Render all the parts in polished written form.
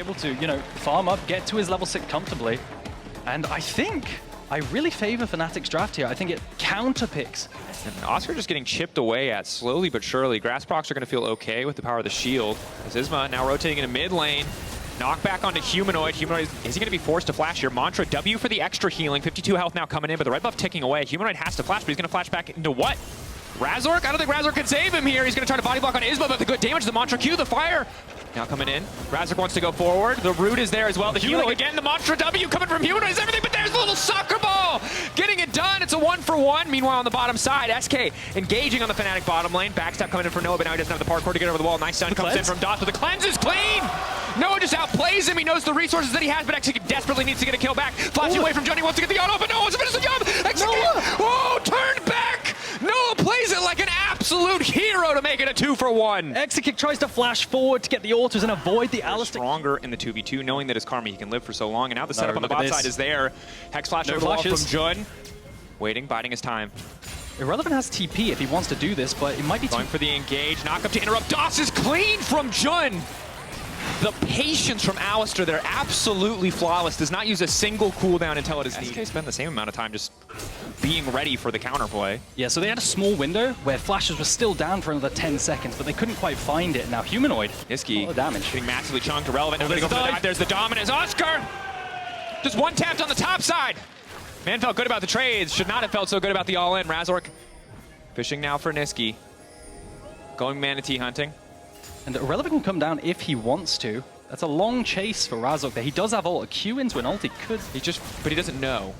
able to, you know, farm up, get to his level 6 comfortably. And I think I really favor Fnatic's draft here. I think it counter-picks. And Oscar just getting chipped away at slowly but surely. Grass procs are going to feel okay with the power of the shield. As Isma now rotating into mid lane. Knockback onto Humanoid. Humanoid, is he going to be forced to flash here? Mantra, W for the extra healing. 52 health now coming in, but the red buff ticking away. Humanoid has to flash, but he's going to flash back into what? Razork? I don't think Razork can save him here. He's going to try to body block on Isma, but the good damage, the Mantra Q, the fire. Now coming in. Razork wants to go forward. The root is there as well. The healing again. The Mantra W coming from Humanoid is everything, but there's a little soccer ball. Getting it done. It's a 1-for-1. Meanwhile, on the bottom side, SK engaging on the Fnatic bottom lane. Backstab coming in for Noah, but now he doesn't have the parkour to get over the wall. Nice stun comes in from Dots, but the cleanse is clean. Noah just outplays him. He knows the resources that he has, but Execute desperately needs to get a kill back. Flashing away from Johnny, wants to get the auto, but Noah wants to finish the job. Execute. Oh, turned back. Noah plays it like an absolute hero to make it a 2-for-1. Execute tries to flash forward to get the autos and avoid the Alistar. Stronger in the 2v2, knowing that his karma he can live for so long, and now the setup on the bot side is there. Hex flash over the wall from Jun. Waiting, biding his time. Irrelevant has TP if he wants to do this, but it might be going for the engage. Knock up to interrupt. DOS is clean from Jun. The patience from Alistar there, absolutely flawless. Does not use a single cooldown until it is needed. SK spent the same amount of time just being ready for the counterplay. Yeah, so they had a small window where flashes were still down for another 10 seconds, but they couldn't quite find it. Now Humanoid, Niski damage. Getting massively chunked. Irrelevant. Go for the dive. There's the dominance. Oscar! Just one tapped on the top side. Man felt good about the trades. Should not have felt so good about the all-in. Razork fishing now for Niski. Going manatee hunting. And Irrelevant can come down if he wants to. That's a long chase for Razork there. He does have ult. A Q into an ult, he could. But he doesn't know.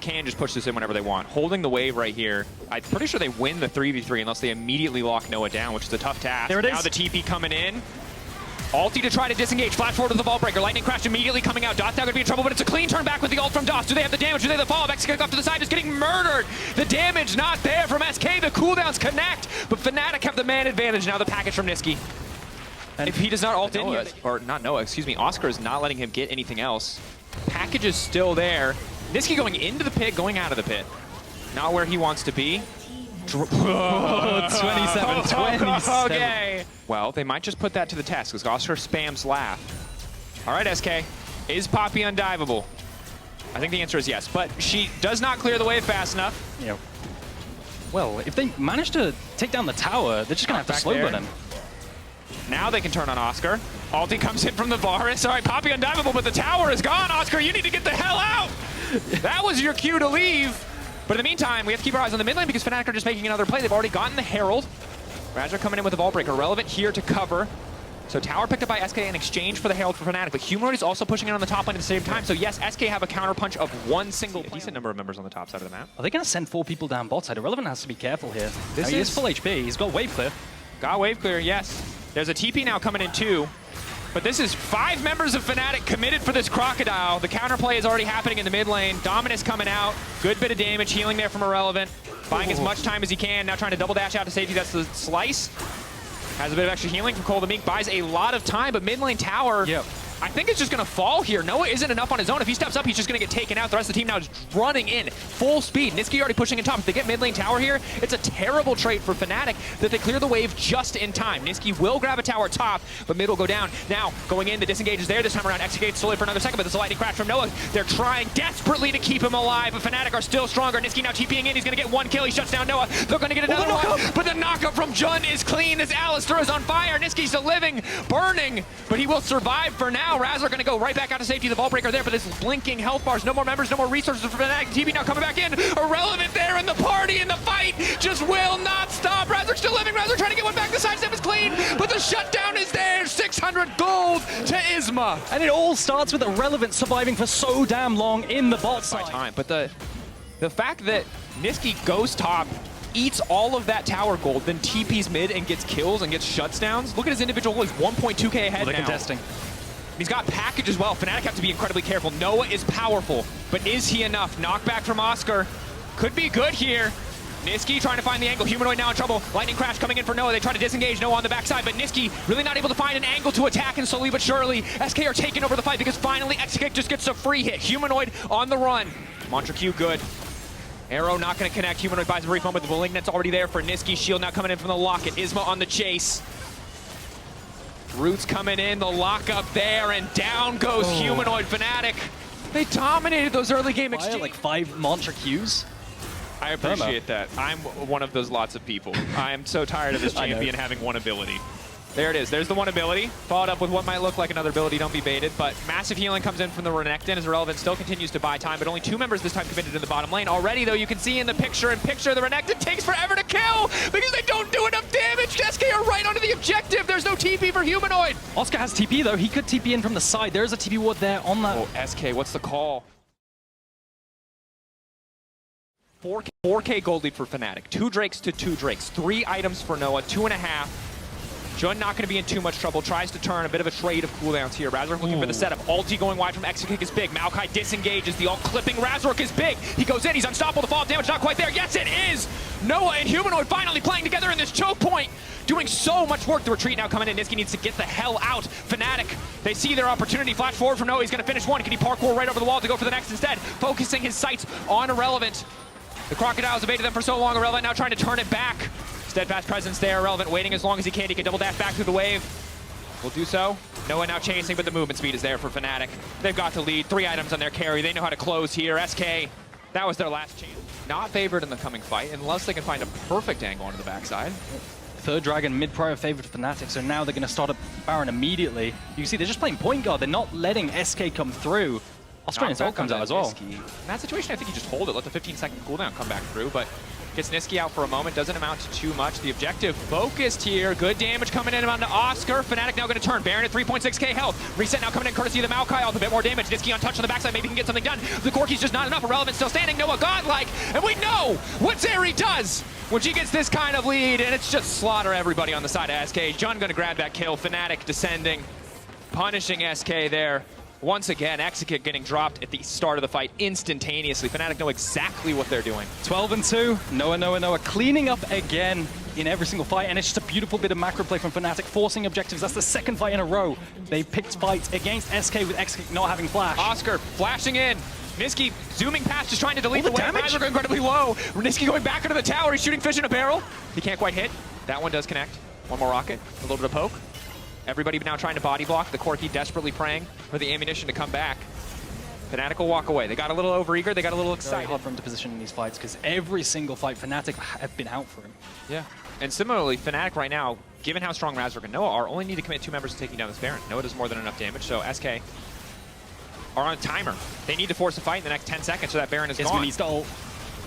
Can just push this in whenever they want. Holding the wave right here. I'm pretty sure they win the 3v3 unless they immediately lock Noah down, which is a tough task. There it is. Now the TP coming in. Ulti to try to disengage. Flash forward to the ball breaker. Lightning crash immediately coming out. Dot's now going to be in trouble, but it's a clean turn back with the ult from DOS. Do they have the damage? Do they have the follow-up? Execute off to the side is getting murdered. The damage not there from SK. The cooldowns connect, but Fnatic have the man advantage. Now the package from Niski. And if he does not ult in here, or not Noah, excuse me, Oscar is not letting him get anything else. Package is still there. Niski going into the pit, going out of the pit. Not where he wants to be. 27. Okay. Well, they might just put that to the test because Oscar spams laugh. All right, SK. Is Poppy undivable? I think the answer is yes, but she does not clear the wave fast enough. Yeah. Well, if they manage to take down the tower, they're just going to have to slow burn him. Now they can turn on Oscar. Ulti comes in from the Varus. All right, Poppy undivable, but the tower is gone. Oscar, you need to get the hell out. That was your cue to leave. But in the meantime, we have to keep our eyes on the mid lane because Fnatic are just making another play. They've already gotten the Herald. Razor coming in with the ball breaker. Relevant here to cover. So tower picked up by SK in exchange for the Herald for Fnatic, but Humanoid is also pushing in on the top lane at the same time. So yes, SK have a counter punch of one single player. A decent number of members on the top side of the map. Are they going to send 4 people down bot side? Irrelevant has to be careful here. This is full HP. He's got wave clear. Got wave clear, yes. There's a TP now coming in too. But this is 5 members of Fnatic committed for this Crocodile. The counterplay is already happening in the mid lane. Dominus coming out. Good bit of damage, healing there from Irrelevant. Buying as much time as he can. Now trying to double dash out to safety. That's the slice. Has a bit of extra healing from Cole the Meek. Buys a lot of time, but mid lane tower, I think it's just going to fall here. Noah isn't enough on his own. If he steps up, he's just going to get taken out. The rest of the team now is running in full speed. Niski already pushing in top. If they get mid lane tower here, it's a terrible trait for Fnatic that they clear the wave just in time. Niski will grab a tower top, but mid will go down. Now, going in, the disengage is there this time around. Executes slowly for another second, but there's a lightning crash from Noah. They're trying desperately to keep him alive, but Fnatic are still stronger. Niski now TPing in. He's going to get 1 kill. He shuts down Noah. They're going to get another one, but the knockup from Jun is clean as Alistar is on fire. Niski's still living, burning, but he will survive for now. Razor going to go right back out to safety. The ball breaker there, but this blinking health bars. No more members, no more resources for Fnatic. TV now coming back in. Irrelevant there in the party, and the fight just will not stop. Razor still living. Razor trying to get one back. The sidestep is clean, but the shutdown is there. 600 gold to Isma. And it all starts with Irrelevant surviving for so damn long in the bot side. But the fact that Niski goes top, eats all of that tower gold, then TP's mid and gets kills and gets shutdowns. Look at his individual goal. He's 1.2k ahead now. Contesting. He's got package as well. Fnatic have to be incredibly careful. Noah is powerful, but is he enough? Knockback from Oscar. Could be good here. Niski trying to find the angle. Humanoid now in trouble. Lightning crash coming in for Noah. They try to disengage Noah on the backside, but Niski really not able to find an angle to attack, and slowly but surely, SK are taking over the fight because finally Execute just gets a free hit. Humanoid on the run. Mantra Q good. Arrow not going to connect. Humanoid buys a brief moment. The Malignant's already there for Niski. Shield now coming in from the Locket. Isma on the chase. Roots coming in, the lockup there, and down goes Humanoid Fnatic. They dominated those early game exchanges. Like 5 mantra Qs. I appreciate that. I'm one of those lots of people. I am so tired of this champion having one ability. There it is. There's the one ability, followed up with what might look like another ability. Don't be baited, but massive healing comes in from the Renekton as Irrelevant still continues to buy time, but only 2 members this time committed in the bottom lane. Already, though, you can see in the picture the Renekton takes forever to kill because they don't do enough damage. SK are right onto the objective. There's no TP for Humanoid. Oscar has TP, though. He could TP in from the side. There is a TP ward there on that. Oh, SK, what's the call? 4K gold lead for Fnatic. 2 Drakes to 2 Drakes. 3 items for Noah, 2.5. Jun not going to be in too much trouble. Tries to turn a bit of a trade of cooldowns here. Razork looking for the setup. Ulti going wide from EpicSkillshot is big. Maokai disengages. The ult clipping Razork is big. He goes in. He's unstoppable. The fall damage not quite there. Yes, it is. Noah and Humanoid finally playing together in this choke point. Doing so much work. The retreat now coming in. Niski needs to get the hell out. Fnatic, they see their opportunity. Flash forward from Noah. He's going to finish one. Can he parkour right over the wall to go for the next instead? Focusing his sights on Irrelevant. The Crocodiles evaded them for so long. Irrelevant now trying to turn it back. Steadfast presence there. Irrelevant waiting as long as he can. He can double dash back through the wave. Will do so. Noah now chasing, but the movement speed is there for Fnatic. They've got the lead. 3 items on their carry. They know how to close here. SK, that was their last chance. Not favored in the coming fight unless they can find a perfect angle onto the backside. Third Dragon mid-prior favored for Fnatic, so now they're going to start up Baron immediately. You can see they're just playing point guard. They're not letting SK come through. Australian's ult comes out as well. In that situation, I think you just hold it, let the 15-second cooldown come back through, but gets Niski out for a moment, doesn't amount to too much. The objective focused here, good damage coming in onto Oscar. Fnatic now going to turn, Baron at 3.6k health. Reset now coming in courtesy of the Maokai, a bit more damage. Niski untouched on the backside, maybe he can get something done. The Corki's just not enough, Irrelevant still standing, Noah godlike, and we know what Zeri does when she gets this kind of lead, and it's just slaughter everybody on the side of SK. Jun going to grab that kill, Fnatic descending, punishing SK there. Once again, EpicSkillshot getting dropped at the start of the fight instantaneously. Fnatic know exactly what they're doing. 12-2. Noah cleaning up again in every single fight, and it's just a beautiful bit of macro play from Fnatic, forcing objectives. That's the 2nd fight in a row. They picked fights against SK with EpicSkillshot not having flash. Oscar flashing in. Niski zooming past, just trying to delete the wave. damage. Razork incredibly low. Niski going back into the tower. He's shooting fish in a barrel. He can't quite hit. That one does connect. One more rocket. A little bit of poke. Everybody now trying to body block. The Corki desperately praying for the ammunition to come back. Fnatic will walk away. They got a little overeager. They got a little excited. Very hard for him to position in these fights because every single fight Fnatic have been out for him. Yeah. And similarly, Fnatic right now, given how strong Razork and Noah are, only need to commit 2 members to taking down this Baron. Noah does more than enough damage, so SK are on a timer. They need to force a fight in the next 10 seconds so that Baron is gone. Needs to ult.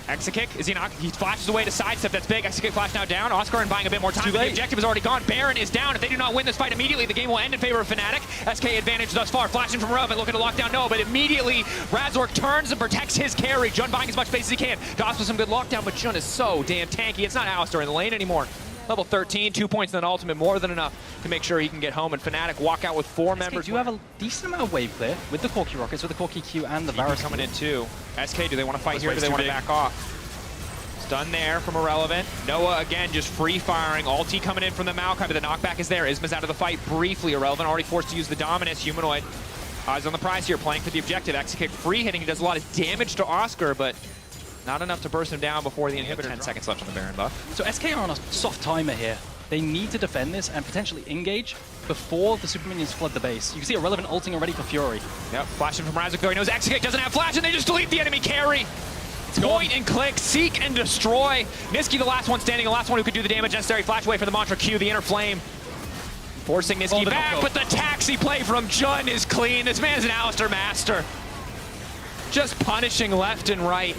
EpicSkillshot, is he not? He flashes away to sidestep, that's big. EpicSkillshot flash now down. Oscar and buying a bit more time. The objective is already gone. Baron is down. If they do not win this fight immediately, the game will end in favor of Fnatic. SK advantage thus far. Flashing from Irrelevant, looking to lock down Noah, but immediately Razork turns and protects his carry. Jun buying as much space as he can. Doss with some good lockdown, but Jun is so damn tanky. It's not Alistar in the lane anymore. Level 13, 2 points and an ultimate, more than enough to make sure he can get home. And Fnatic walk out with 4 members. Do you have a decent amount of wave clear with the Corki rockets, with the Corki Q and the Varus coming in too. SK, do they want to fight here or do they want to back off? Stun there from Irrelevant. Noah again just free firing. Ulti coming in from the Maokai, but the knockback is there. Isma's out of the fight briefly. Irrelevant already forced to use the Dominus. Humanoid eyes on the prize here, playing for the objective. EpicSkillshot free hitting. He does a lot of damage to Oscar, but not enough to burst him down before the inhibitor. 10 seconds left on the Baron buff. So SK are on a soft timer here. They need to defend this and potentially engage before the super minions flood the base. You can see Irrelevant ulting already for Fury. Yep, flashing from Razork though. He knows EpicSkillshot doesn't have flash, and they just delete the enemy carry. Point and click, seek and destroy. Niski, the last one standing, the last one who could do the damage necessary. Flash away for the Mantra Q, the inner flame. Forcing Niski back, but the taxi play from Jun is clean. This man is an Alistar master. Just punishing left and right.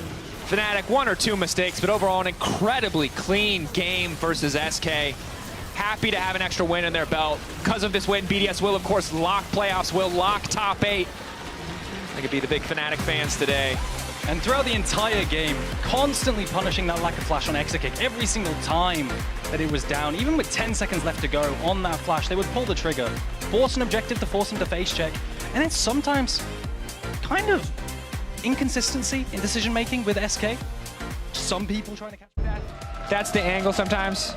Fnatic, 1 or 2 mistakes, but overall an incredibly clean game versus SK. Happy to have an extra win in their belt. Because of this win, BDS will, of course, lock playoffs, will lock top 8. They could be the big Fnatic fans today. And throughout the entire game, constantly punishing that lack of flash on EpicSkillshot every single time that it was down. Even with 10 seconds left to go on that flash, they would pull the trigger, force an objective to force them to face check, and then sometimes kind of inconsistency in decision making with SK. Some people trying to catch that. That's the angle sometimes.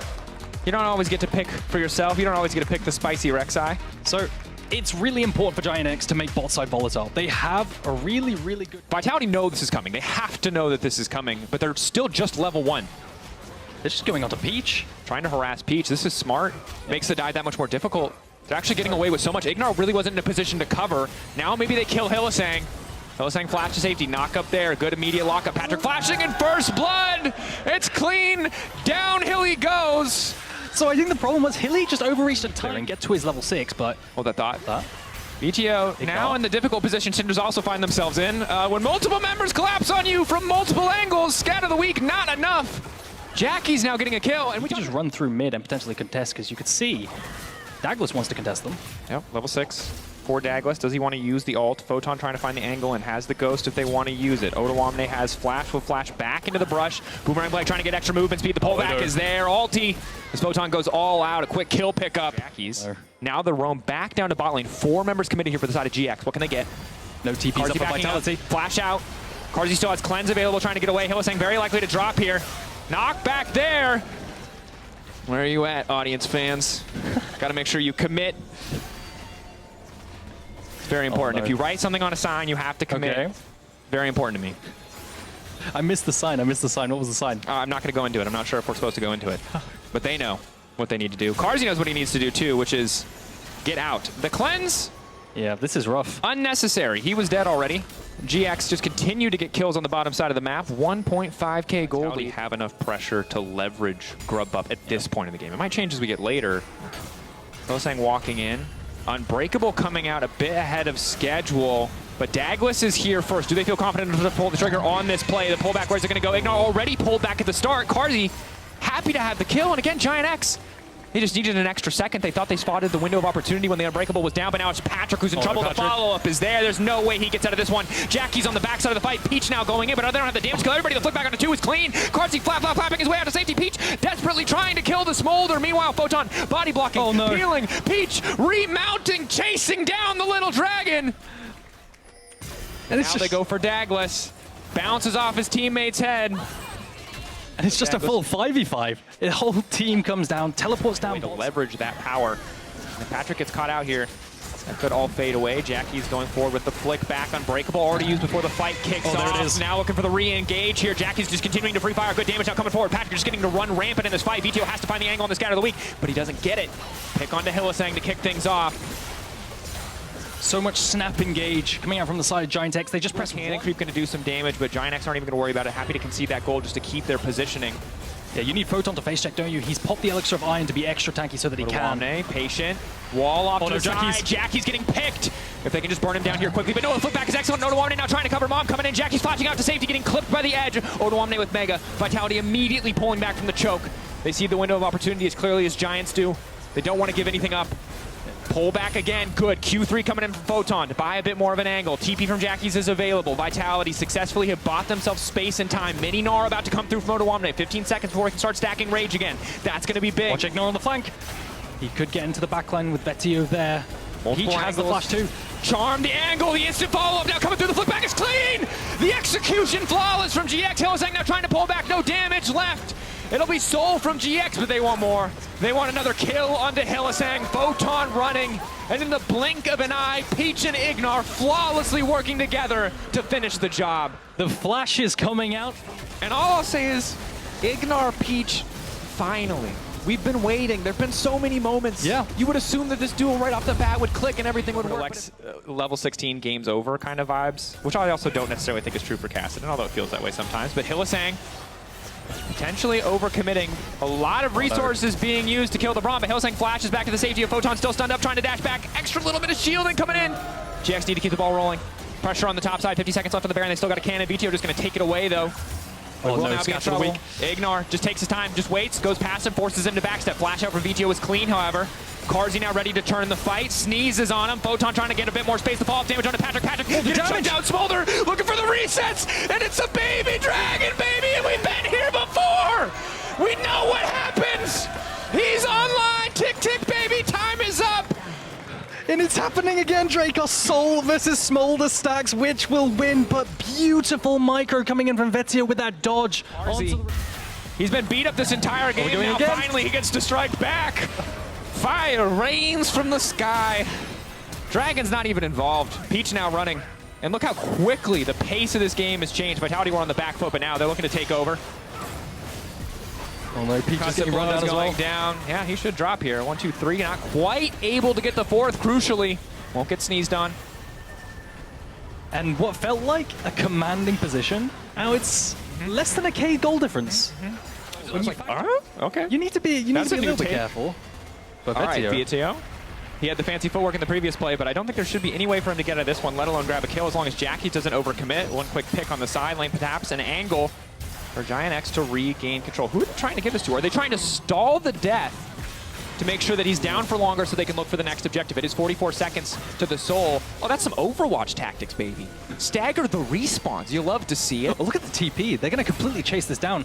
You don't always get to pick for yourself. You don't always get to pick the spicy Rek'Sai. So it's really important for Giant X to make bot side volatile. They have a really, really good... Vitality know this is coming. They have to know that this is coming, but they're still just level 1. They're just going onto Peach. Trying to harass Peach. This is smart. Makes the dive that much more difficult. They're actually getting away with so much. Ignar really wasn't in a position to cover. Now maybe they kill Hylissang. Hylissang flash to safety, knock up there, good immediate lockup. Patrick flashing in first blood. It's clean, downhill he goes. So I think the problem was Hilly just overreached a ton and get to his level 6, but... Hold that thought. VTO now in the difficult position Cinders also find themselves in. When multiple members collapse on you from multiple angles, scat of the week, not enough. Jackie's now getting a kill. And we can just run through mid and potentially contest, because you could see Douglas wants to contest them. Yep, level 6 for Douglas. Does he want to use the ult? Photon trying to find the angle and has the ghost if they want to use it. Odoamne has flash, will flash back into the brush. Boomerang Blade trying to get extra movement speed. The pullback is there. Ulti. As Photon goes all out, a quick kill pickup. Jackie's. Now the roam back down to bot lane. 4 members committed here for the side of GX. What can they get? No TP's up for Vitality. Flash out. Carzzy still has cleanse available, trying to get away. Hylissang very likely to drop here. Knock back there. Where are you at, audience fans? Got to make sure you commit. It's very important. If you write something on a sign, you have to commit. Okay. Very important to me. I missed the sign. What was the sign? I'm not going to go into it. I'm not sure if we're supposed to go into it. But they know what they need to do. Carzzy knows what he needs to do too, which is get out. The cleanse. Yeah, this is rough. Unnecessary. He was dead already. GX just continue to get kills on the bottom side of the map. 1.5k gold. We have enough pressure to leverage Grub up at this point in the game. It might change as we get later. Hylissang walking in. Unbreakable coming out a bit ahead of schedule. But Douglas is here first. Do they feel confident enough to pull the trigger on this play? The pullback, where's it going to go? Ignar already pulled back at the start. Carzzy happy to have the kill. And again, Giant X. They just needed an extra second. They thought they spotted the window of opportunity when the Unbreakable was down, but now it's Patrick who's in trouble. The follow-up is there. There's no way he gets out of this one. Jackie's on the backside of the fight. Peach now going in, but they don't have the damage kill. Everybody, the flick back onto 2 is clean. Carzzy flapping his way out of safety. Peach desperately trying to kill the Smolder. Meanwhile, Photon body blocking, healing. Peach remounting, chasing down the little dragon. And now they go for Douglas. Bounces off his teammate's head. And it's just a full 5v5. The whole team comes down, teleports down. To leverage that power. And Patrick gets caught out here. That could all fade away. Jackie's going forward with the flick back. Unbreakable already used before the fight kicks off. There it is. Now looking for the re-engage here. Jackie's just continuing to free fire. Good damage now coming forward. Patrick just getting to run rampant in this fight. VTO has to find the angle on the scatter of the week, but he doesn't get it. Pick onto Hylissang to kick things off. So much snap engage coming out from the side of Giant X. They just press Cannon Creep going to do some damage, but Giant X aren't even going to worry about it. Happy to concede that goal just to keep their positioning. Yeah, you need Photon to face check, don't you? He's popped the Elixir of Iron to be extra tanky so that he can. Patient. Wall off to the side. Jackie's getting picked. If they can just burn him down here quickly. But no, the flip back is excellent. Odoamne now trying to cover Mom coming in. Jackie's flashing out to safety, getting clipped by the edge. Odoamne with Mega. Vitality immediately pulling back from the choke. They see the window of opportunity as clearly as Giants do. They don't want to give anything up. Pull back again, good. Q3 coming in from Photon to buy a bit more of an angle. TP from Jackie's is available. Vitality successfully have bought themselves space and time. Mini Gnar about to come through from Odoamne. 15 seconds before he can start stacking Rage again. That's going to be big. Watch Ignar on the flank. He could get into the backline with Vedius there. Peach has the flash too. Charm the angle, the instant follow-up now coming through the flip back is clean! The execution flawless from GX. Hylissang now trying to pull back, no damage left. It'll be Soul from GX, but they want more. They want another kill onto Hylissang. Photon running, and in the blink of an eye, Peach and Ignar flawlessly working together to finish the job. The flash is coming out. And all I'll say is, Ignar, Peach, finally. We've been waiting. There have been so many moments. Yeah. You would assume that this duel right off the bat would click and everything would work. Level 16 game's over kind of vibes, which I also don't necessarily think is true for Kassadin, although it feels that way sometimes. But Hylissang potentially overcommitting. A lot of resources being used to kill the Braum, but Hylissang flashes back to the safety of Photon, still stunned up, trying to dash back. Extra little bit of shielding coming in. GX need to keep the ball rolling. Pressure on the top side, 50 seconds left on the Baron. They still got a cannon. VTO just going to take it away, though. Oh, will no, now be in trouble. Ignar just takes his time, just waits, goes past him, forces him to backstep. Flash out for VTO is clean, however. Carzzy now ready to turn the fight. Sneezes on him. Photon trying to get a bit more space. The follow-up damage onto Patrick. Patrick getting down. Smolder looking for the resets, and it's a baby dragon, baby, and we've been here before. We know what happens. He's online. Tick, tick, baby. Time is up. And it's happening again, Drake. Our Soul versus Smolder stacks, which will win, but beautiful micro coming in from Vetius with that dodge. He's been beat up this entire game. Now finally he gets to strike back. Fire rains from the sky. Dragon's not even involved. Peach now running. And look how quickly the pace of this game has changed. Vitality were on the back foot, but now they're looking to take over. Oh no, Peach is getting run down as well. Down. Yeah, he should drop here. 1, 2, 3. Not quite able to get the fourth, crucially. Won't get sneezed on. And what felt like a commanding position, now it's less than a K goal difference. Okay. You need to be a little bit careful. But all right, Vedius. He had the fancy footwork in the previous play, but I don't think there should be any way for him to get out of this one, let alone grab a kill, as long as Jackie doesn't overcommit. One quick pick on the side lane, perhaps an angle for Giant X to regain control. Who are they trying to give this to? Are they trying to stall the death to make sure that he's down for longer so they can look for the next objective? It is 44 seconds to the soul. Oh, that's some Overwatch tactics, baby. Stagger the respawns. You love to see it. Oh, look at the TP. They're going to completely chase this down.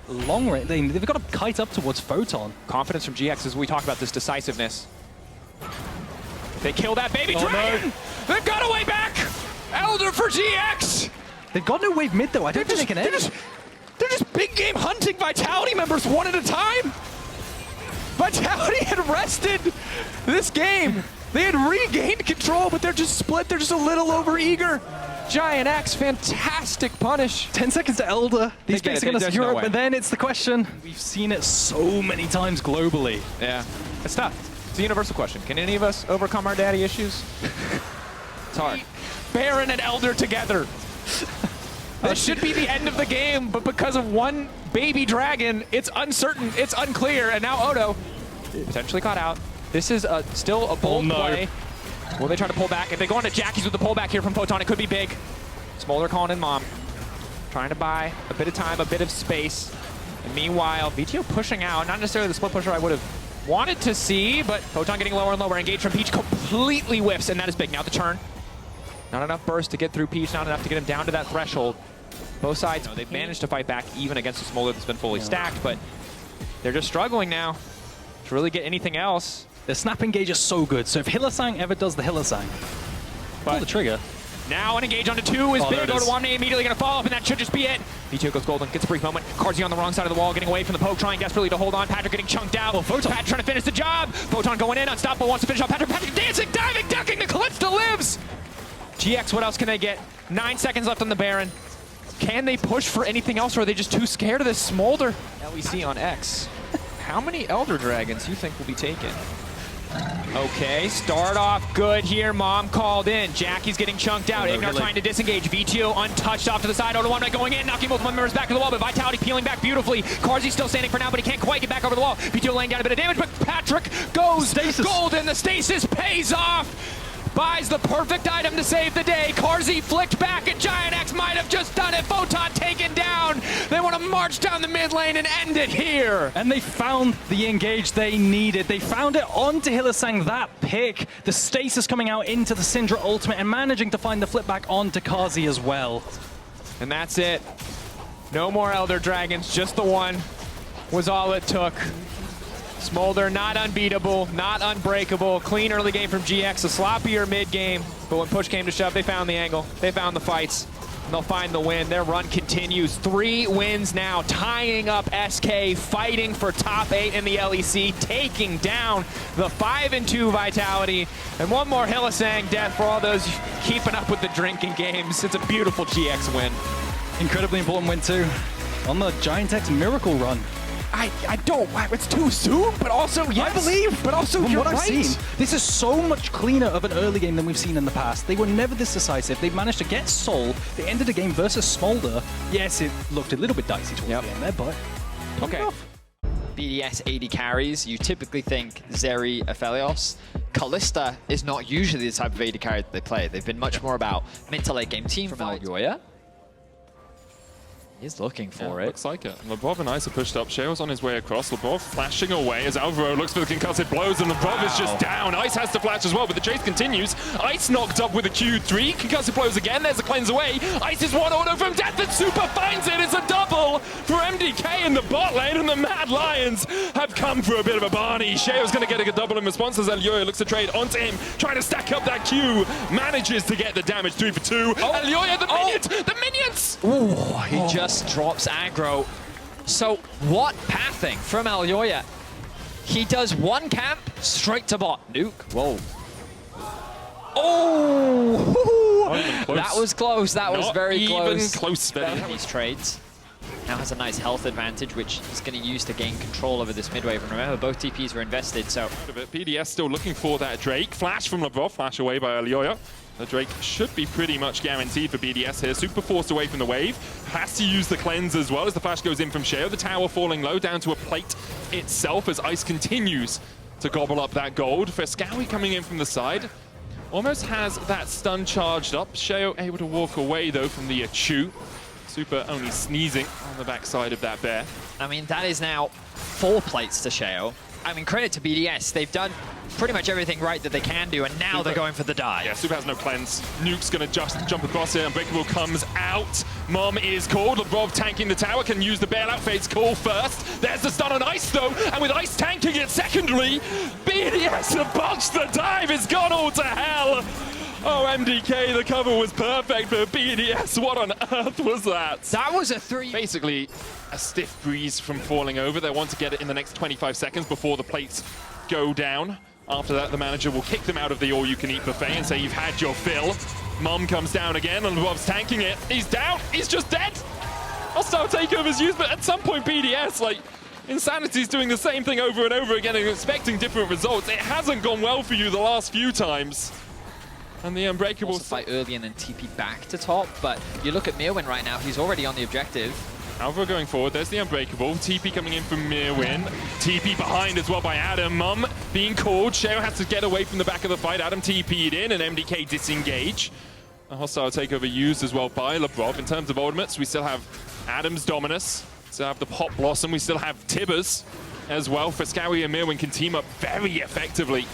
Long range. They've got to kite up towards Photon. Confidence from GX as we talk about this decisiveness. They kill that baby dragon! No. They've got a way back! Elder for GX! They've got no wave mid, though. I don't think they can edge. They're just big game hunting Vitality members one at a time. Vitality had rested this game. They had regained control, but they're just split. They're just a little over-eager. Giant X, fantastic punish. 10 seconds to Elder. These picks are going to secure it, but then it's the question. We've seen it so many times globally. Yeah, it's tough. It's a universal question. Can any of us overcome our daddy issues? It's hard. Baron and Elder together. This should be the end of the game, but because of one baby dragon, it's uncertain, it's unclear, and now Odo potentially caught out. This is still a bold play. Will they try to pull back? If they go on to Jackie's with the pullback here from Photon, it could be big. Smolder calling in Mom. Trying to buy a bit of time, a bit of space. And meanwhile, VTO pushing out. Not necessarily the split pusher I would have wanted to see, but Photon getting lower and lower. Engage from Peach completely whiffs, and that is big. Now the turn. Not enough burst to get through Peach, not enough to get him down to that threshold. Both sides, they've managed to fight back even against a Smolder that's been fully stacked, but they're just struggling now to really get anything else. The snap engage is so good, so if Hylissang ever does the Hylissang, pull the trigger. Now an engage onto 2 is big. Odoamne immediately going to follow up, and that should just be it. VTO goes golden, gets a brief moment. Carzy on the wrong side of the wall, getting away from the poke, trying desperately to hold on. Patrick getting chunked out. Photon trying to finish the job. Photon going in, unstoppable, wants to finish off Patrick. Patrick dancing, diving, ducking, the Calypso lives. GX, what else can they get? 9 seconds left on the Baron. Can they push for anything else, or are they just too scared of this Smolder? LEC on X. How many Elder Dragons you think will be taken? Okay, start off good here. Mom called in. Jackie's getting chunked out. Ignor trying to disengage. VTO untouched off to the side. Odoamne going in, knocking both members back to the wall, but Vitality peeling back beautifully. Carzy still standing for now, but he can't quite get back over the wall. VTO laying down a bit of damage, but Patrick goes golden. The stasis pays off. Buys the perfect item to save the day. Carzy flicked back, and Giant X might have just done it. Photon taken down. They want to march down the mid lane and end it here. And they found the engage they needed. They found it onto Hylissang, that pick. The stasis coming out into the Syndra ultimate and managing to find the flip back onto Carzy as well. And that's it. No more Elder Dragons, just the one was all it took. Smolder not unbeatable, not unbreakable. Clean early game from GX, a sloppier mid game. But when push came to shove, they found the angle. They found the fights. And they'll find the win. Their run continues. 3 wins now, tying up SK, fighting for top 8 in the LEC, taking down the 5-2 Vitality. And one more Hylissang death for all those keeping up with the drinking games. It's a beautiful GX win. Incredibly important win too, on the Giant X miracle run. I don't, it's too soon, but also, yes. I believe, but also, from you're what I've seen, this is so much cleaner of an early game than we've seen in the past. They were never this decisive. They managed to get Soul. They ended the game versus Smolder. Yes, it looked a little bit dicey towards the end there, but okay. BDS AD carries, you typically think Zeri, Aphelios. Kalista is not usually the type of AD carry that they play. They've been much more about mid to late game team from Elyoya. He's looking for it. Looks like it. Lubov and Ice are pushed up. Sheo's on his way across. Lubov flashing away as Alvaro looks for the concussive blows, and Lubov is just down. Ice has to flash as well, but the chase continues. Ice knocked up with a Q3. Concussive blows again. There's a cleanse away. Ice is one auto from death, and Super finds it. It's a double for MDK in the bot lane, and the Mad Lions have come for a bit of a Barney. Sheo's going to get a double in response as Elyoya looks to trade onto him, trying to stack up that Q. Manages to get the damage, 3 for 2. Elyoya, the minions! The minions! Ooh, he just drops aggro. So what pathing from Elyoya? He does one camp straight to bot. Nuke. Whoa. Oh! That was close. That was very close. Even close. These trades. now has a nice health advantage, which he's going to use to gain control over this mid wave. And remember, both TPs were invested, so... Out of it. BDS still looking for that Drake. Flash from Labrov, flash away by Alioya. The Drake should be pretty much guaranteed for BDS here. Super forced away from the wave. Has to use the cleanse as well as the flash goes in from Sheo. The tower falling low down to a plate itself as Ice continues to gobble up that gold. Frescowy coming in from the side. Almost has that stun charged up. Sheo able to walk away though from the Achu. Super only sneezing on the backside of that bear. I mean, that is now 4 plates to Sheo. I mean, credit to BDS. They've done pretty much everything right that they can do, and now they're going for the dive. Yeah, Super has no cleanse. Nuke's going to just jump across here. Unbreakable comes out. Mom is called. Labrov tanking the tower, can use the bailout. Fade's call first. There's the stun on Ice, though. And with Ice tanking it secondly, BDS have botched the dive. It's gone all to hell. Oh, MDK, the cover was perfect for BDS. What on earth was that? That was a 3. Basically, a stiff breeze from falling over. They want to get it in the next 25 seconds before the plates go down. After that, the manager will kick them out of the all-you-can-eat buffet and say, you've had your fill. Mom comes down again, and Bob's tanking it. He's down. He's just dead. Hostile takeover's used, but at some point, BDS, like, Insanity's doing the same thing over and over again and expecting different results. It hasn't gone well for you the last few times. And the Unbreakable... Also fight early and then TP back to top, but you look at Mirwin right now, he's already on the objective. Alvaro going forward, there's the Unbreakable. TP coming in from Mirwin. TP behind as well by Adam. Mum being called. Sheo has to get away from the back of the fight. Adam TP'd in and MDK disengage. A hostile takeover used as well by Labrov. In terms of ultimates, we still have Adam's Dominus. Still have the Pop Blossom. We still have Tibbers as well. Frescowy and Mirwin can team up very effectively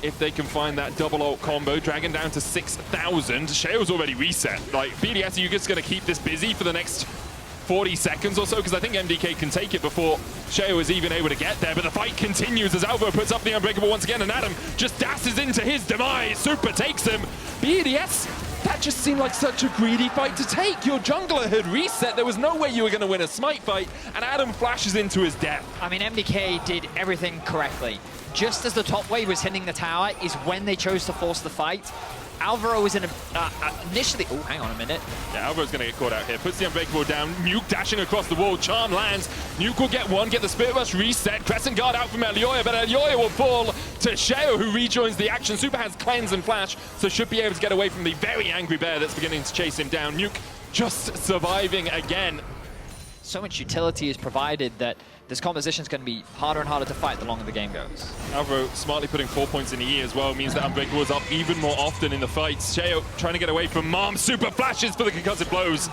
if they can find that double ult combo. Dragon down to 6,000. Sheo's already reset. Like, BDS, are you just going to keep this busy for the next 40 seconds or so? Because I think MDK can take it before Sheo is even able to get there. But the fight continues as Alvaro puts up the Unbreakable once again, and Adam just dashes into his demise. Super takes him. BDS, that just seemed like such a greedy fight to take. Your jungler had reset. There was no way you were going to win a smite fight, and Adam flashes into his death. I mean, MDK did everything correctly. Just as the top wave was hitting the tower is when they chose to force the fight. Alvaro was in initially... Oh, hang on a minute. Yeah, Alvaro's going to get caught out here. Puts the Unbreakable down. Nuke dashing across the wall. Charm lands. Nuke will get one. Get the Spirit Rush reset. Crescent Guard out from Alioya, but Alioya will fall to Sheo, who rejoins the action. Super has Cleanse and Flash, so should be able to get away from the very angry bear that's beginning to chase him down. Nuke just surviving again. So much utility is provided that this composition is going to be harder and harder to fight the longer the game goes. Alvaro smartly putting 4 points in the E as well means that Unbreakable is up even more often in the fights. Sheo trying to get away from Mom. Super flashes for the concussive blows.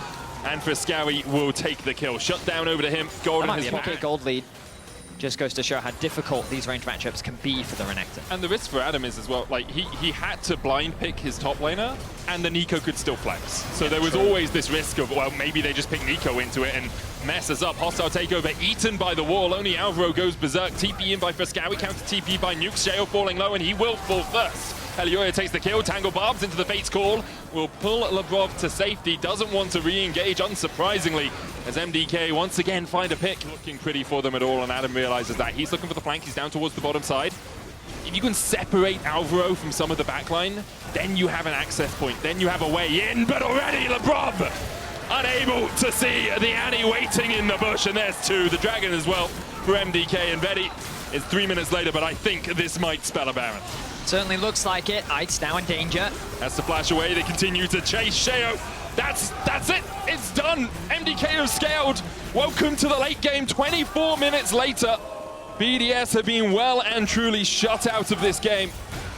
And Frescowy will take the kill. Shut down over to him. Golden has 4K gold lead. Just goes to show how difficult these range matchups can be for the Renekton. And the risk for Adam is as well, like, he had to blind pick his top laner, and the Nico could still flex. So yeah, there was always this risk of, well, maybe they just pick Nico into it and messes up. Hostile takeover eaten by the wall. Only Alvaro goes berserk. TP in by Frescowy, counter TP by Nuke. Sheo falling low, and he will fall first. Alioya takes the kill. Tangle Barbs into the Fate's Call. Will pull Labrov to safety. Doesn't want to re-engage, unsurprisingly, as MDK once again find a pick. Looking pretty for them at all, and Adam realizes that. He's looking for the flank. He's down towards the bottom side. If you can separate Alvaro from some of the backline, then you have an access point. Then you have a way in, but already Labrov unable to see the Annie waiting in the bush, and there's two. The Dragon as well for MDK, and Vedi is 3 minutes later, but I think this might spell a Baron. Certainly looks like it. Ice now in danger. Has to flash away. They continue to chase Sheo. That's it. It's done. MDK have scaled. Welcome to the late game. 24 minutes later, BDS have been well and truly shut out of this game.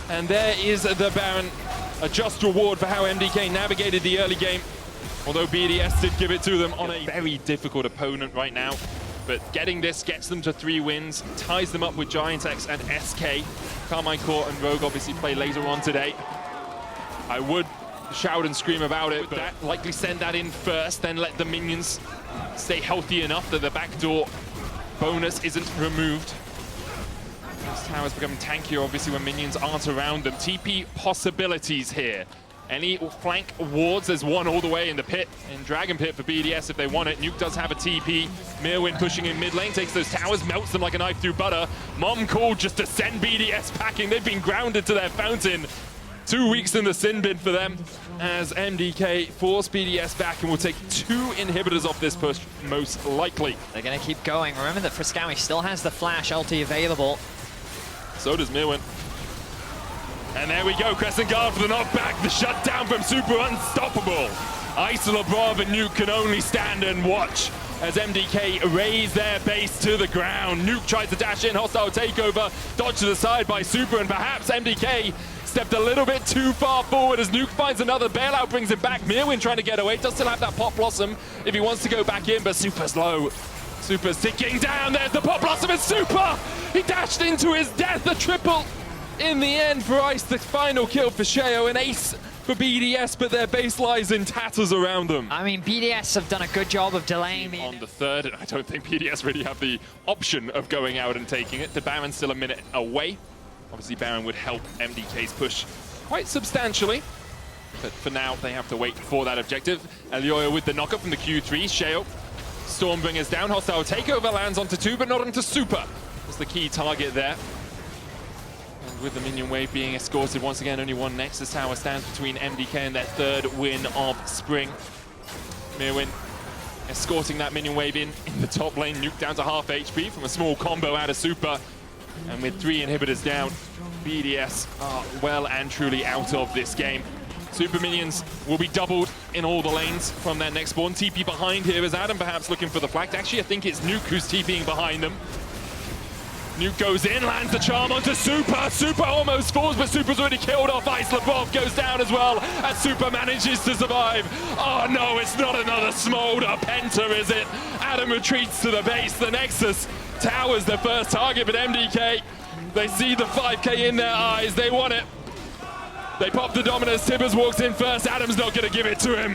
And there is the Baron. A just reward for how MDK navigated the early game. Although BDS did give it to them on a very difficult opponent right now. But getting this gets them to 3 wins, ties them up with Giantex and SK. Carmine Court and Rogue obviously play later on today. I would shout and scream about it, but that likely send that in first, then let the minions stay healthy enough that the backdoor bonus isn't removed. This tower's becoming tankier, obviously, when minions aren't around them. TP possibilities here. Any flank wards, there's one all the way in the pit, in Dragon Pit for BDS if they want it. Nuke does have a TP. Mirwin pushing in mid lane, takes those towers, melts them like a knife through butter. Mom called just to send BDS packing. They've been grounded to their fountain. 2 weeks in the sin bin for them as MDK force BDS back and will take 2 inhibitors off this push, most likely. They're going to keep going. Remember that Friskawi still has the flash ulti available. So does Mirwin. And there we go, Crescent Guard for the knockback. The shutdown from Super unstoppable. Isolabov and Nuke can only stand and watch as MDK raise their base to the ground. Nuke tries to dash in, hostile takeover, dodged to the side by Super, and perhaps MDK stepped a little bit too far forward as Nuke finds another bailout, brings it back. Mirwin trying to get away, does still have that Pop Blossom if he wants to go back in, but Super's low. Super's ticking down, there's the Pop Blossom and Super! He dashed into his death, a triple in the end for Ice, the final kill for Sheo, an ace for BDS, but their base lies in tatters around them. I mean, BDS have done a good job of delaying On the third, I don't think BDS really have the option of going out and taking it. The Baron's still a minute away. Obviously, Baron would help MDK's push quite substantially. But for now, they have to wait for that objective. Elioya with the knockup from the Q3. Sheo, Stormbringer's down. Hostile takeover lands onto 2, but not onto Super. Was the key target there. And with the minion wave being escorted, once again, only one Nexus tower stands between MDK and their 3rd win of spring. Mirwin escorting that minion wave in the top lane. Nuke down to half HP from a small combo out of Super. And with 3 inhibitors down, BDS are well and truly out of this game. Super minions will be doubled in all the lanes from their next spawn. TP behind here is Adam, perhaps looking for the flag. Actually, I think it's Nuke who's TPing behind them. Nuke goes in, lands the charm onto Super. Super almost falls, but Super's already killed off. Isolabov goes down as well, as Super manages to survive. Oh no, it's not another Smolder Penta, is it? Adam retreats to the base. The Nexus towers the first target, but MDK, they see the 5k in their eyes. They want it. They pop the Dominus. Tibbers walks in first. Adam's not going to give it to him.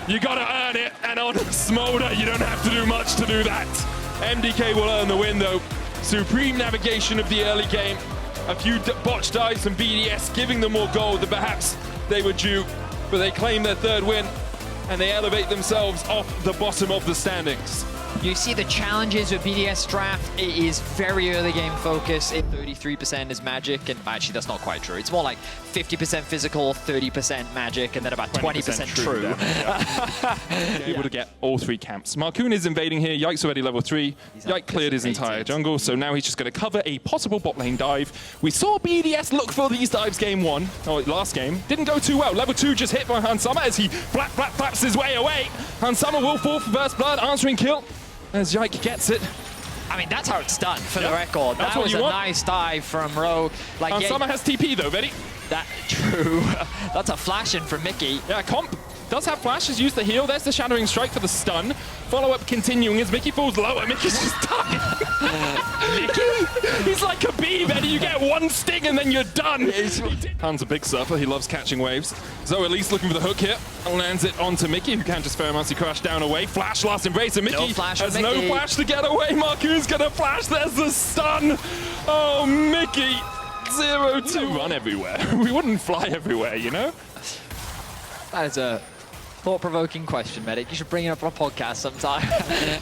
You got to earn it, and on Smolder, you don't have to do much to do that. MDK will earn the win, though. Supreme navigation of the early game. A few botched dives from BDS, giving them more gold than perhaps they were due. But they claim their 3rd win, and they elevate themselves off the bottom of the standings. You see the challenges with BDS draft, it is very early game focus. 33% is magic, and actually that's not quite true. It's more like 50% physical, 30% magic, and then about 20% true. Able to get all 3 camps. Marcoon is invading here. Yike's already level 3. Yike cleared his entire jungle, so now he's just going to cover a possible bot lane dive. We saw BDS look for these dives game 1, or last game. Didn't go too well. Level 2 just hit by Hansama as he flaps his way away. Hansama will fall for first blood, answering kill. As Yike gets it. I mean, that's how it's done, for the record. That was a nice dive from Rogue. Like, Hansama has TP though, Vedi. That true. That's a flash in from Mickey. Yeah, Comp does have flashes, use the heal. There's the Shattering Strike for the stun. Follow-up continuing as Mickey falls lower. Mickey's just done. Mickey? He's like a bee, Vedi. You get 1 sting and then you're done. Han's a big surfer. He loves catching waves. So at least looking for the hook here. Lands it onto Mickey, who can just Pheromancy crash down away. Flash, last embrace, and Mickey has no flash to get away. Marcoon's gonna flash. There's the stun. Oh, Mickey. 0-2. Run everywhere. We wouldn't fly everywhere, you know? That is a thought-provoking question, Medic. You should bring it up on a podcast sometime.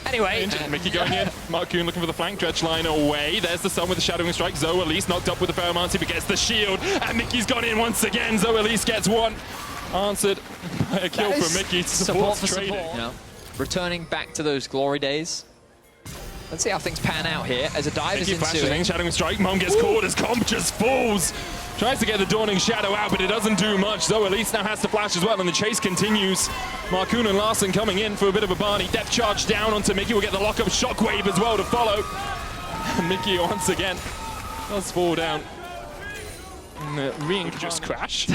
Anyway. Mickey going in. Marcoon looking for the flank. Dredge line away. There's the stun with the Shadowing Strike. Zoe Elise knocked up with the Pheromancy, but gets the shield. And Mickey's gone in once again. Zoe Elise gets 1. Answered by a kill from Mickey. Support for trading. support. You know, returning back to those glory days. Let's see how things pan out here as a dive Mickey is ensuing. Shadowing Strike. Mom gets caught as Comp just falls. Tries to get the Dawning Shadow out, but it doesn't do much. Zoe Elise now has to flash as well, and the chase continues. Marcoon and Larson coming in for a bit of a Barney. Depth charge down onto Mickey. We'll get the lock-up Shockwave as well to follow. And Mickey once again does fall down. And just crashed.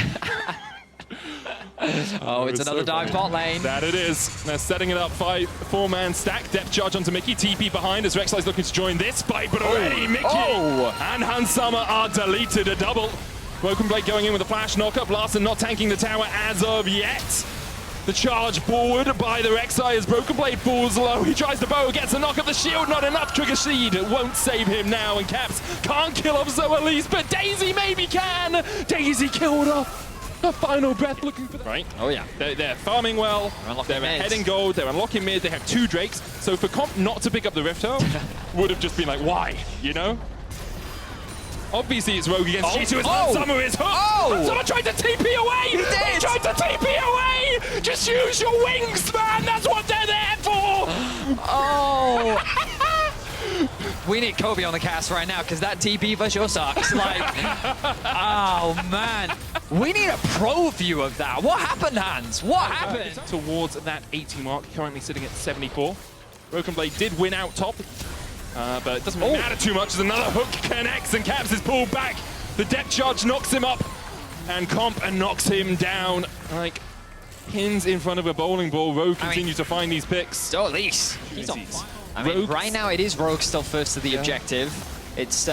Oh, it's another dive bot lane. That it is. They're setting it up. 4-man stack. Depth charge onto Mickey. TP behind as Rek'Sai's looking to join this fight, but already Mickey and Hansama are deleted. A double. Broken Blade going in with a flash knockup. Larson not tanking the tower as of yet. The charge forward by the Rek'Sai as Broken Blade falls low. He tries to bow, gets a knock of the shield, not enough. Trigger Seed won't save him now, and Caps can't kill off Zoe Elise, but Daisy maybe can. Daisy killed off. A final breath looking for them. Right. Oh yeah. They're farming well. They're ahead in gold. They're unlocking mid. They have 2 Drakes. So for Comp not to pick up the Rift Herald would have just been like, why? You know? Obviously, it's Rogue against G2 as Oh! Summer is hooked. Oh! Someone tried to TP away! He did! He tried to TP away! Just use your wings, man! That's what they're there for! Oh! We need Kobe on the cast right now because that TP for sure sucks. Like, oh man. We need a pro view of that. What happened, Hans? What happened? Towards that 80 mark, currently sitting at 74. Broken Blade did win out top, but it doesn't really matter too much as another hook connects and Caps is pulled back. The depth charge knocks him up and Comp knocks him down like pins in front of a bowling ball. Rogue continues to find these picks. So at least he's on fire. I mean, right now it is Rogue still first to the objective. It's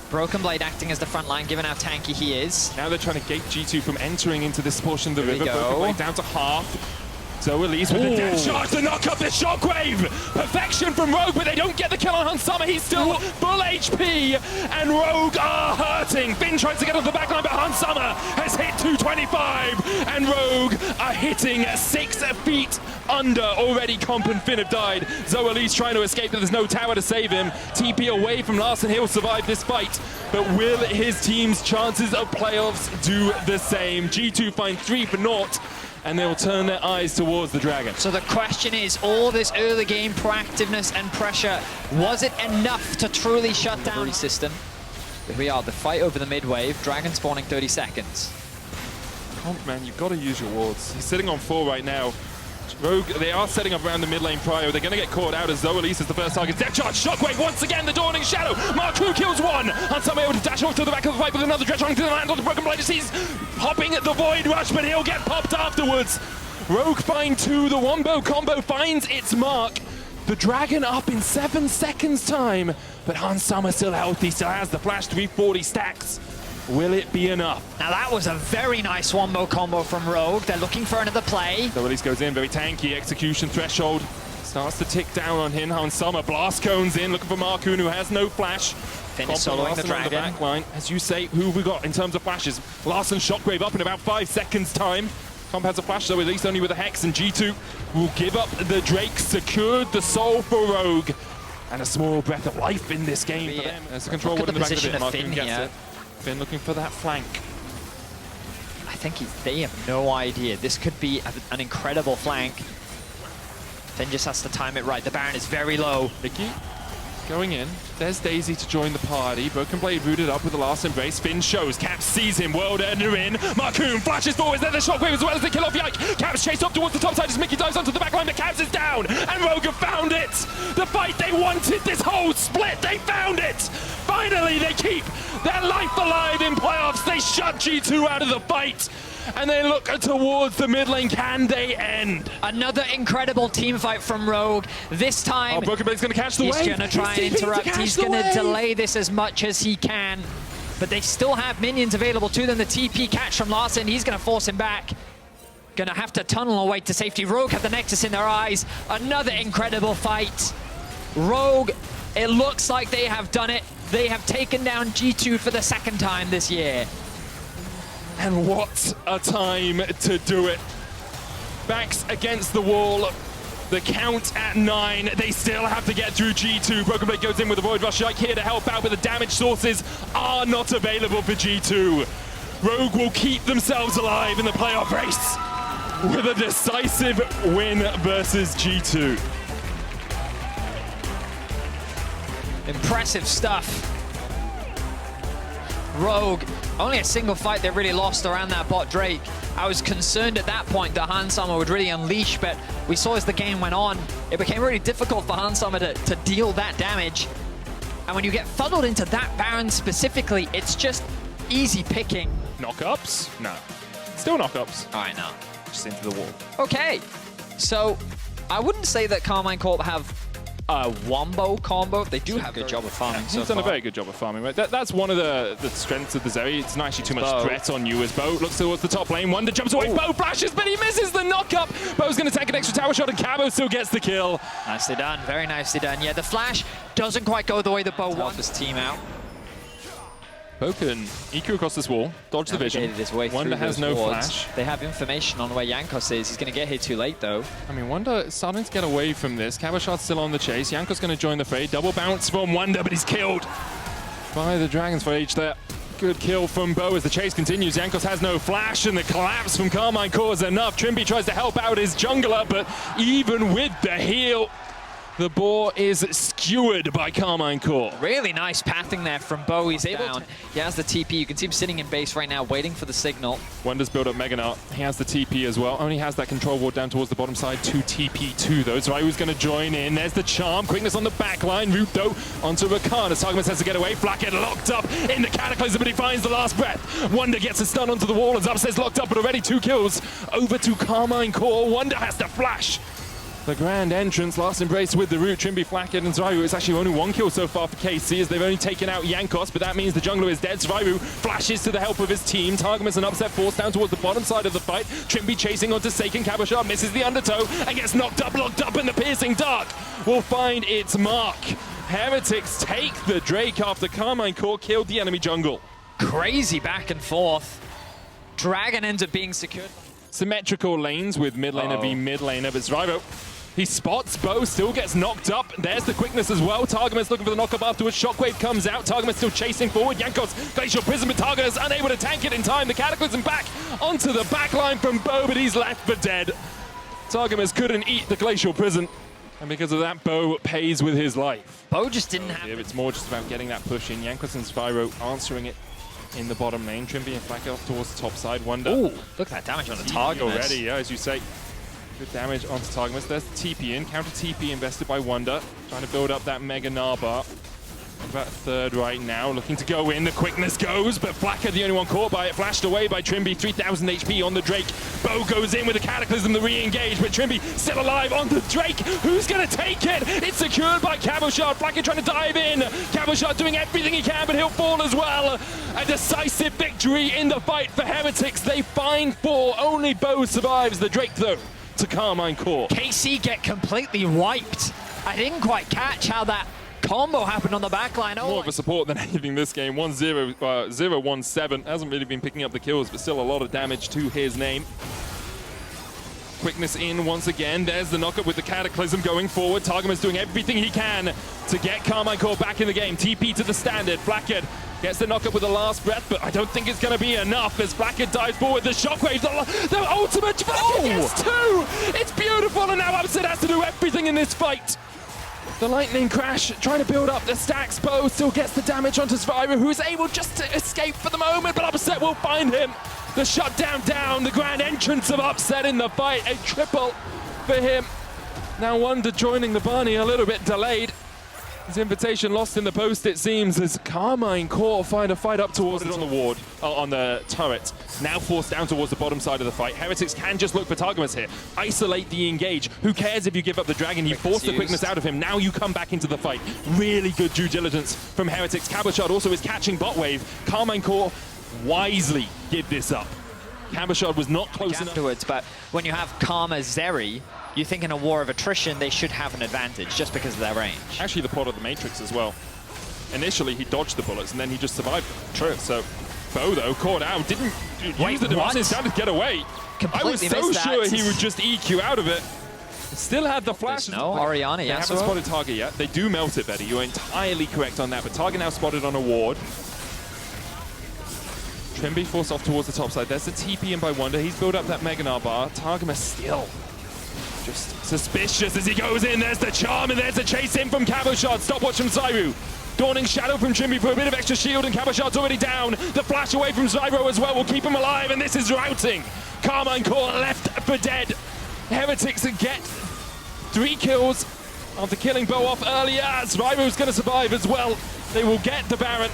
Broken Blade acting as the front line, given how tanky he is. Now they're trying to gate G2 from entering into this portion of the river. Broken Blade down to half. So Elise with the death charge to knock up the shockwave. Perfection from Rogue, but they don't get the kill on Hansama. He's still full HP, and Rogue are hurting. Finn tries to get on the back line, but Hansama has hit 225, and Rogue are hitting 6 feet under. Already Comp and Finn have died. Zoelise trying to escape, but there's no tower to save him. TP away from Larson. He'll survive this fight, but will his team's chances of playoffs do the same? G2 find 3 for naught, and they'll turn their eyes towards the Dragon. So the question is, all this early game proactiveness and pressure, was it enough to truly shut down the system? Here we are, the fight over the mid-wave, Dragon spawning 30 seconds. Comp, man, you've got to use your wards. He's sitting on 4 right now. Rogue, they are setting up around the mid lane prio. They're going to get caught out as Zoelise is the first target. Depth charge, shockwave, once again, the Dawning Shadow. Marku kills one. Hansama able to dash off to the back of the fight with another dredge running to the land on the Broken Blade. He's hopping at the Void Rush, but he'll get popped afterwards. Rogue find 2. The Wombo combo finds its mark. The Dragon up in 7 seconds time, but Hansama still healthy, still has the flash, 340 stacks. Will it be enough? Now that was a very nice wombo combo from Rogue. They're looking for another play. So Elise goes in, very tanky, execution threshold. Starts to tick down on him. Hansama blast cones in, looking for Markoon, who has no flash. Finn is soloing the Dragon. The back line. As you say, who have we got in terms of flashes? Larson Shockwave up in about 5 seconds time. Comp has a flash, though, at least only with a Hex, and G2 will give up the Drake, secured the soul for Rogue. And a small breath of life in this game for them. There's a control ward in the back of the bit. Markoon gets it. Finn looking for that flank. I think they have no idea. This could be an incredible flank. Finn just has to time it right. The Baron is very low. Vicky going in. There's Daisy to join the party. Broken Blade rooted up with the last embrace. Finn shows. Caps sees him. World Ender in. Markoon flashes forwards. Then the shockwave as well as the kill off Yike. Caps chase up towards the top side as Mickey dives onto the back line, but Caps is down. And Rogue have found it. The fight they wanted this whole split. They found it. Finally, they keep their life alive in playoffs. They shut G2 out of the fight. And they look towards the mid lane. Can they end? Another incredible team fight from Rogue. This time, Broken Blade's going to catch the wave. He's going to try and interrupt. He's going to delay this as much as he can. But they still have minions available to them. The TP catch from Larson. He's going to force him back. Going to have to tunnel away to safety. Rogue have the Nexus in their eyes. Another incredible fight. Rogue, it looks like they have done it. They have taken down G2 for the 2nd time this year. And what a time to do it. Backs against the wall. The count at 9. They still have to get through G2. Broken Blade goes in with a Void Rush. Yike here to help out, but the damage sources are not available for G2. Rogue will keep themselves alive in the playoff race with a decisive win versus G2. Impressive stuff. Rogue, only a single fight they really lost around that bot Drake. I was concerned at that point that Hansama would really unleash, but we saw as the game went on, it became really difficult for Hansama to deal that damage. And when you get funneled into that Baron specifically, it's just easy picking. Knockups? No. Still knockups. All right, now. Just into the wall. Okay, so I wouldn't say that Carmine Corp have a wombo combo. They do have a good job of farming so He's done far. a very good job of farming, right? That's one of the strengths of the Zeri. It's not actually too much threat on you as Bo looks towards the top lane. Wonder jumps away. Bo flashes, but he misses the knock-up. Bo's going to take an extra tower shot, and Cabo still gets the kill. Nicely done. Very nicely done. Yeah, the flash doesn't quite go the way that Bo wants his team out. Bo can EQ across this wall, dodge the vision. His way Wonder has no flash. They have information on where Jankos is. He's going to get here too late, though. I mean, Wonder is starting to get away from this. Cabashot's still on the chase. Jankos going to join the fray. Double bounce from Wonder, but he's killed. by the Dragons for H there. Good kill from Bo as the chase continues. Jankos has no flash, and the collapse from Carmine Core is enough. Trimby tries to help out his jungler, but even with the heal, the boar is skewered by Carmine Core. Really nice pathing there from Bo. He's able to... He has the TP. You can see him sitting in base right now, waiting for the signal. Wonder's build up Meganar. He has the TP as well. Only has that control ward down towards the bottom side to TP2 though. So Ryu's going to join in. There's the charm. Quickness on the back line. Root though onto Rakan as Targamas has to get away. Flacket locked up in the Cataclysm, but he finds the last breath. Wonder gets a stun onto the wall as Upset's locked up, but already 2 kills. Over to Carmine Core. Wonder has to flash. The grand entrance, last embrace with the root. Trimby, Flacket, and Zviru. It's actually only 1 kill so far for KC as they've only taken out Jankos, but that means the jungler is dead. Zviru flashes to the help of his team. Targamas and Upset forced down towards the bottom side of the fight. Trimby chasing onto Seiken. Cabochard misses the undertow and gets knocked up, locked up, and the piercing dark will find its mark. Heretics take the Drake after Carmine Core killed the enemy jungle. Crazy back and forth. Dragon ends up being secured. Symmetrical lanes with mid laner v mid laner, but Zviru, he spots Bo, still gets knocked up. There's the quickness as well. Targamas looking for the knock-up afterwards. Shockwave comes out. Targamas still chasing forward. Jankos, Glacial Prism, but Targamas unable to tank it in time. The Cataclysm back onto the back line from Bo, but he's left for dead. Targamas couldn't eat the Glacial Prism, and because of that, Bo pays with his life. Bo just didn't have it. It's more just about getting that push in. Jankos and Spyro answering it in the bottom lane. Trimby and Flack off towards the top side. Wonder. Ooh, look at that damage on the Targamas. Already, yeah, as you say. Good damage onto Targamas. There's the TP in. Counter TP invested by Wonder. Trying to build up that Mega Narbar. About 3rd right now. Looking to go in. The quickness goes, but Flacker the only one caught by it. Flashed away by Trimby. 3,000 HP on the Drake. Bo goes in with the Cataclysm to re-engage, but Trimby still alive on the Drake. Who's going to take it? It's secured by Cabochard. Flacker trying to dive in. Cabochard doing everything he can, but he'll fall as well. A decisive victory in the fight for Heretics. They find 4. Only Bo survives. The Drake, though, to Carmine Core. KC get completely wiped. I didn't quite catch how that combo happened on the backline. More of a support than anything this game. 1-0, 0-1-7. Hasn't really been picking up the kills, but still a lot of damage to his name. Quickness in once again. There's the knockup with the Cataclysm going forward. Targamas doing everything he can to get Carmine Core back in the game. TP to the standard. Flacket gets the knockup with the last breath, but I don't think it's going to be enough as Flacket dives forward. The shockwave, the ultimate. Flacket gets 2! It's beautiful, and now Upset has to do everything in this fight. The lightning crash, trying to build up the stacks. Bo still gets the damage onto Zviru, who is able just to escape for the moment, but Upset will find him. The shutdown down, the grand entrance of Upset in the fight, a triple for him. Now Wonder joining the Barney a little bit delayed. His invitation lost in the post, it seems, as Carmine Core find a fight up towards it on the ward, on the turret. Now forced down towards the bottom side of the fight. Heretics can just look for Targamas here. Isolate the engage. Who cares if you give up the dragon? You force the quickness out of him. Now you come back into the fight. Really good due diligence from Heretics. Cabochard also is catching bot wave. Carmine Core wisely give this up. Cabochard was not close enough. Afterwards, but when you have Karma Zeri, you think in a war of attrition they should have an advantage just because of their range. Actually, the plot of the Matrix as well. Initially, he dodged the bullets and then he just survived them. True. So, Bo, though, caught out, didn't use the device down to get away. I was so sure he would just EQ out of it. Still had the flash. No, Oriana, They haven't spotted Target yet. They do melt it, Betty. You're entirely correct on that, but Target now spotted on a ward. Trimby forced off towards the top side. There's the TP in by Wonder. He's built up that Mega Narbar. Targamas still just suspicious as he goes in. There's the charm, and there's the chase in from Cabochard. Stopwatch from Zviru. Dawning Shadow from Trimby for a bit of extra shield, and Cabochard's already down. The flash away from Zviru as well will keep him alive, and this is routing. Carmine Core left for dead. Heretics get 3 kills after killing Bo off earlier. Zviru's going to survive as well. They will get the Baron,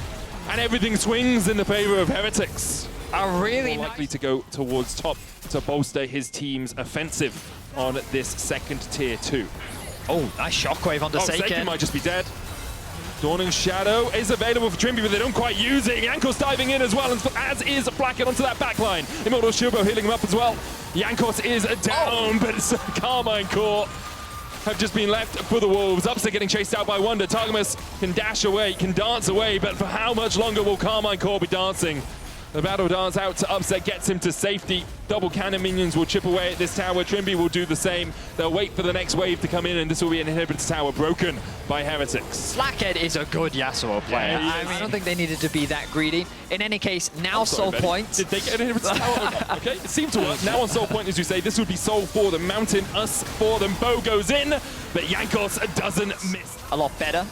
and everything swings in the favor of Heretics. Are really more likely to go towards top to bolster his team's offensive on this second tier 2. Oh, nice shockwave onto Seiken. Seiken might just be dead. Dawning Shadow is available for Trimby, but they don't quite use it. Jankos diving in as well, as is Flacket onto that backline. Immortal Shilbo healing him up as well. Jankos is down, but it's Carmine Core have just been left for the Wolves. Upset getting chased out by Wonder. Targamas can dash away, can dance away, but for how much longer will Carmine Core be dancing? The battle dance out to upset gets him to safety. Double cannon minions will chip away at this tower. Trimby will do the same. They'll wait for the next wave to come in, and this will be an inhibitor tower broken by Heretics. Slackhead is a good Yasuo player. Yeah, I don't think they needed to be that greedy. In any case, now soul points. Did they get an inhibitor tower? Okay, it seemed to work. Now on soul point, as you say, this would be soul for them. Mountain us for them. Bow goes in, but Jankos doesn't miss. A lot better,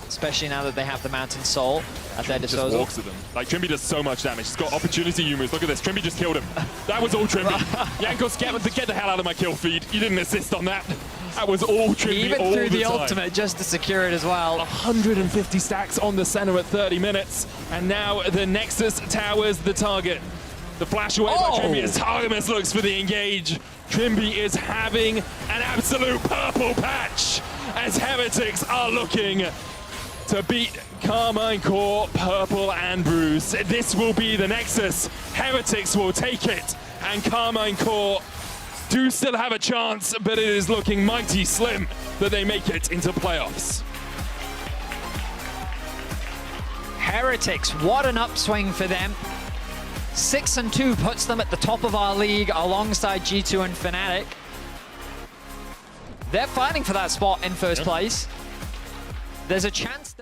especially now that they have the Mountain Soul at their disposal. Just walks at them. Like, Trimby does so much damage. He's got opportunity humors. Look at this. Trimby just killed him. That was all Trimby. Jankos, get the hell out of my kill feed. You didn't assist on that. That was all Trimby Even all through the time. ultimate just to secure it as well. 150 stacks on the center at 30 minutes. And now the Nexus towers the target. The flash away by Trimby as Targamas looks for the engage. Trimby is having an absolute purple patch as Heretics are looking to beat Carmine Core, Purple, and Bruce. This will be the Nexus. Heretics will take it, and Carmine Core do still have a chance, but it is looking mighty slim that they make it into playoffs. Heretics, what an upswing for them. 6-2 puts them at the top of our league alongside G2 and Fnatic. They're fighting for that spot in first place. There's a chance